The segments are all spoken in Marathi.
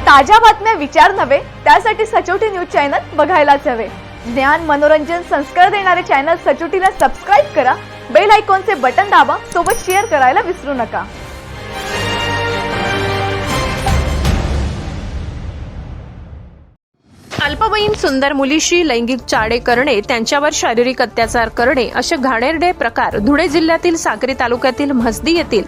ताज्या बातम्या विचार नव्हे, त्यासाठी सचोटी न्यूज चॅनल बघायलाच हवे। ज्ञान, मनोरंजन, संस्कार देणारे चॅनल सचोटीला सबस्क्राइब करा, बेल आयकॉनचे बटन दाबा, सोबत शेअर करायला विसरू नका। अल्पवयीन सुंदर मुलीशी लैंगिक चाळे करणे, त्यांच्यावर शारीरिक अत्याचार करणे असे घाणेरडे प्रकार धुळे जिल्ह्यातील साक्री तालुक्यातील म्हसदी येथील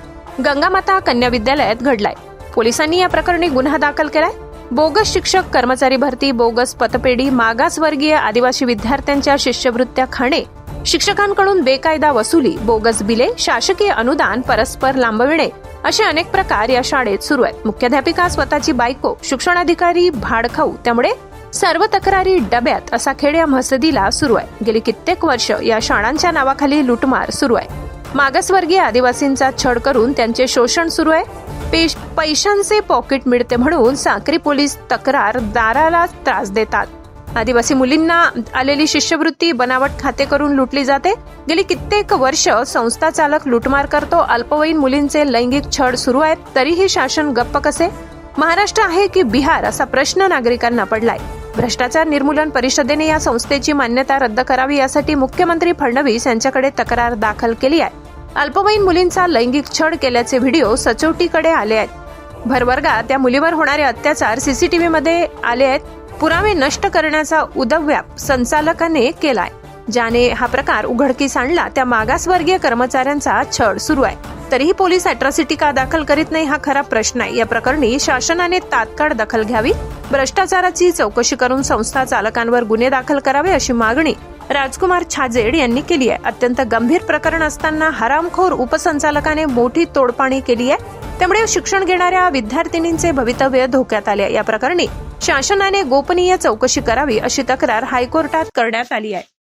गंगामाता कन्या विद्यालयात घडलाय। पोलिसांनी या प्रकरणी गुन्हा दाखल केलाय। बोगस शिक्षक, कर्मचारी भरती, बोगस पतपेढी, मागासवर्गीय आदिवासी विद्यार्थ्यांच्या शिष्यवृत्त्या खाणे, शिक्षकांकडून बेकायदा वसुली, बोगस बिले, शासकीय अनुदान परस्पर लांबविणे असे अनेक प्रकार या शाळेत सुरू आहेत। मुख्याध्यापिका स्वतःची बायको, शिक्षणाधिकारी भाडखाऊ, त्यामुळे सर्व तक्रारी डब्यात असा खेळ या म्हसदीला सुरू आहे। गेली कित्येक वर्ष या शाळांच्या नावाखाली लुटमार सुरू आहे। मागासवर्गीय आदिवासींचा छळ करून त्यांचे शोषण सुरू आहे। पैशांचे पॉकेट मिळते म्हणून साक्री पोलीस तक्रारदाराला त्रास देतात। आदिवासी मुलींना आलेली शिष्यवृत्ती बनावट खाते करून लुटली जाते। गेली कित्येक वर्ष संस्था चालक लुटमार करतो। अल्पवयीन मुलींचे लैंगिक छळ सुरू आहेत, तरीही शासन गप्प कसे? महाराष्ट्र आहे की बिहार असा प्रश्न नागरिकांना पडलाय। भ्रष्टाचार निर्मूलन परिषदेने या संस्थेची मान्यता रद्द करावी यासाठी मुख्यमंत्री फडणवीस यांच्याकडे तक्रार दाखल केली आहे। अल्पवयीन मुलींचा लैंगिक छळ केल्याचे व्हिडिओ सचोटीकडे आले आहेत। भरवर्गात त्या मुलीवर होणारे अत्याचार सीसीटीव्हीमध्ये आले आहेत। पुरावे नष्ट करण्याचा उद्व्याप संचालकाने केलाय। ज्याने हा प्रकार उघडकीस आणला त्या मागासवर्गीय कर्मचाऱ्यांचा छळ सुरू आहे, तरीही पोलीस अॅट्रॉसिटी का दाखल करीत नाही हा खरा प्रश्न आहे। या प्रकरणी शासनाने तात्काळ दखल घ्यावी, भ्रष्टाचाराची चौकशी करून संस्था चालकांवर गुन्हे दाखल करावे अशी मागणी राजकुमार छाजेड यांनी केली आहे। अत्यंत गंभीर प्रकरण असताना हरामखोर उपसंचालकाने मोठी तोडपाणी केली आहे, त्यामुळे शिक्षण घेणाऱ्या विद्यार्थिनींचे भवितव्य धोक्यात आले आहे। या प्रकरणी शासनाने गोपनीय चौकशी करावी अशी तक्रार हायकोर्टात करण्यात आली आहे।